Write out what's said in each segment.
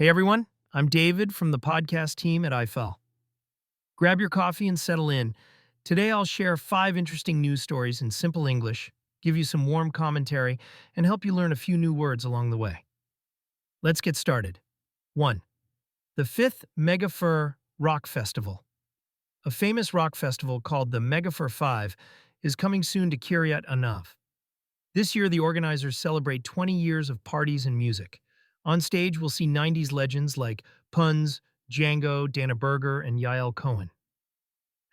Hey everyone, I'm David from the podcast team at I-Fal. Grab your coffee and settle in. Today I'll share 5 interesting news stories in simple English, give you some warm commentary, and help you learn a few new words along the way. Let's get started. 1. The 5th Mega Rock Festival. A famous rock festival called the Mega 5 is coming soon to Kiryat Anav. This year the organizers celebrate 20 years of parties and music. On stage, we'll see 90s legends like Puns, Django, Dana Berger, and Yael Cohen.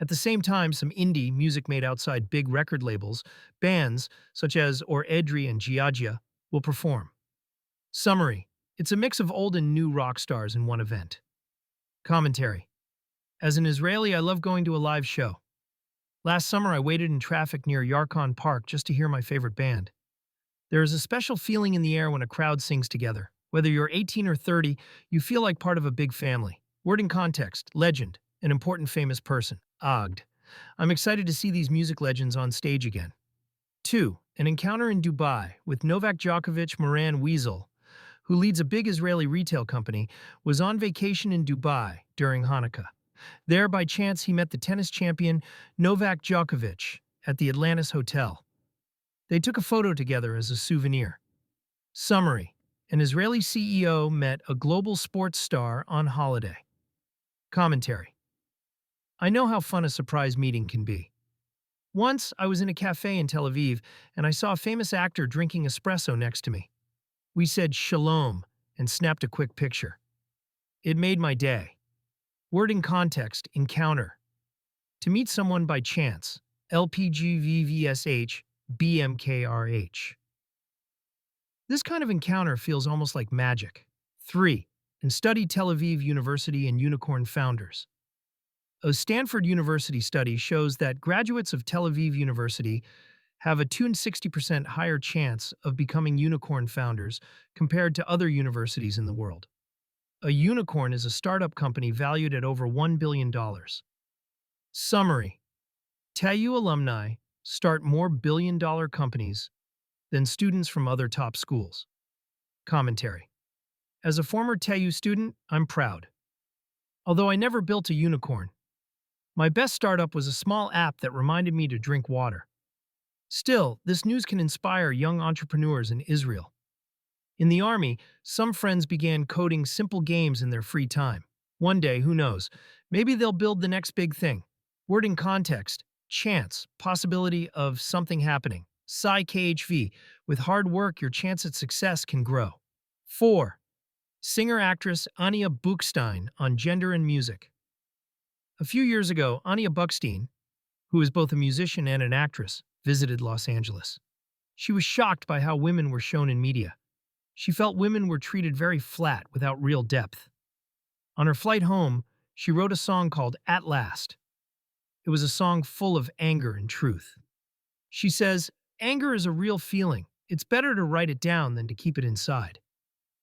At the same time, some indie music made outside big record labels, bands such as Or Edri and Giagia, will perform. Summary: it's a mix of old and new rock stars in one event. Commentary: as an Israeli, I love going to a live show. Last summer, I waited in traffic near Yarkon Park just to hear my favorite band. There is a special feeling in the air when a crowd sings together. Whether you're 18 or 30, you feel like part of a big family. Word in context: legend, an important famous person. Agd. I'm excited to see these music legends on stage again. 2. An encounter in Dubai with Novak Djokovic. Moran Weasel, who leads a big Israeli retail company, was on vacation in Dubai during Hanukkah. There, by chance, he met the tennis champion Novak Djokovic at the Atlantis Hotel. They took a photo together as a souvenir. Summary: an Israeli CEO met a global sports star on holiday. Commentary: I know how fun a surprise meeting can be. Once, I was in a cafe in Tel Aviv, and I saw a famous actor drinking espresso next to me. We said shalom and snapped a quick picture. It made my day. Word in context: encounter. To meet someone by chance. LPGVVSH BMKRH. This kind of encounter feels almost like magic. 3. And study Tel Aviv University and unicorn founders. A Stanford University study shows that graduates of Tel Aviv University have a 260% higher chance of becoming unicorn founders compared to other universities in the world. A unicorn is a startup company valued at over $1 billion. Summary: TAU alumni start more billion-dollar companies than students from other top schools. Commentary: as a former TAU student, I'm proud. Although I never built a unicorn, my best startup was a small app that reminded me to drink water. Still, this news can inspire young entrepreneurs in Israel. In the army, some friends began coding simple games in their free time. One day, who knows, maybe they'll build the next big thing. Word in context: chance, possibility of something happening. Psi KHV, with hard work, your chance at success can grow. 4. Singer-actress Ania Bukstein on gender and music. A few years ago, Ania Bukstein, who is both a musician and an actress, visited Los Angeles. She was shocked by how women were shown in media. She felt women were treated very flat, without real depth. On her flight home, she wrote a song called At Last. It was a song full of anger and truth. She says, anger is a real feeling. It's better to write it down than to keep it inside.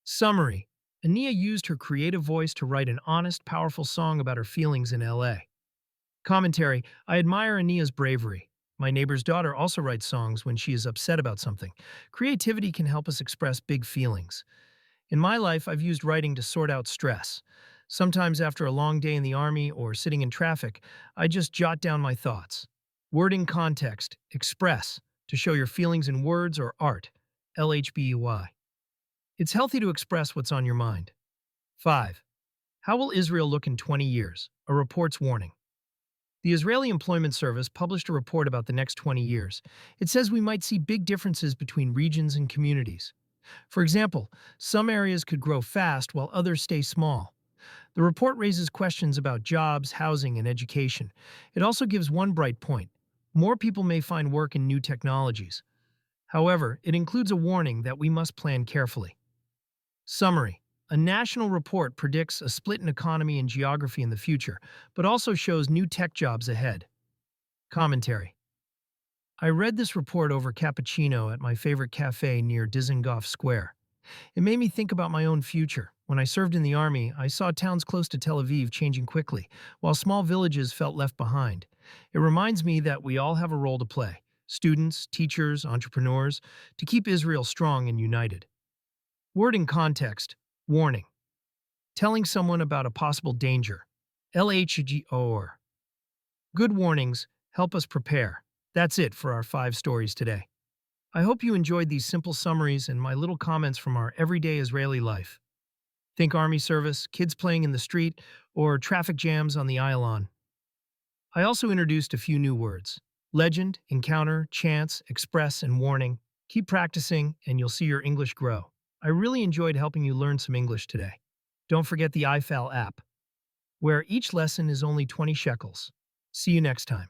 Summary: Ania used her creative voice to write an honest, powerful song about her feelings in LA. Commentary: I admire Ania's bravery. My neighbor's daughter also writes songs when she is upset about something. Creativity can help us express big feelings. In my life, I've used writing to sort out stress. Sometimes after a long day in the army or sitting in traffic, I just jot down my thoughts. Word in context: express, to show your feelings in words or art. LHBUY. It's healthy to express what's on your mind. 5. How will Israel look in 20 years? A report's warning. The Israeli Employment Service published a report about the next 20 years. It says we might see big differences between regions and communities. For example, some areas could grow fast while others stay small. The report raises questions about jobs, housing, and education. It also gives one bright point: more people may find work in new technologies. However, it includes a warning that we must plan carefully. Summary: a national report predicts a split in economy and geography in the future, but also shows new tech jobs ahead. Commentary: I read this report over cappuccino at my favorite cafe near Dizengoff Square. It made me think about my own future. When I served in the army, I saw towns close to Tel Aviv changing quickly, while small villages felt left behind. It reminds me that we all have a role to play: students, teachers, entrepreneurs, to keep Israel strong and united. Word in context: warning. telling someone about a possible danger. LHGOR. Good warnings help us prepare. That's it for our 5 stories today. I hope you enjoyed these simple summaries and my little comments from our everyday Israeli life. Think army service, kids playing in the street, or traffic jams on the Ayalon. I also introduced a few new words. Legend, encounter, chance, express, and warning. Keep practicing and you'll see your English grow. I really enjoyed helping you learn some English today. Don't forget the I-Fal app, where each lesson is only 20 shekels. See you next time.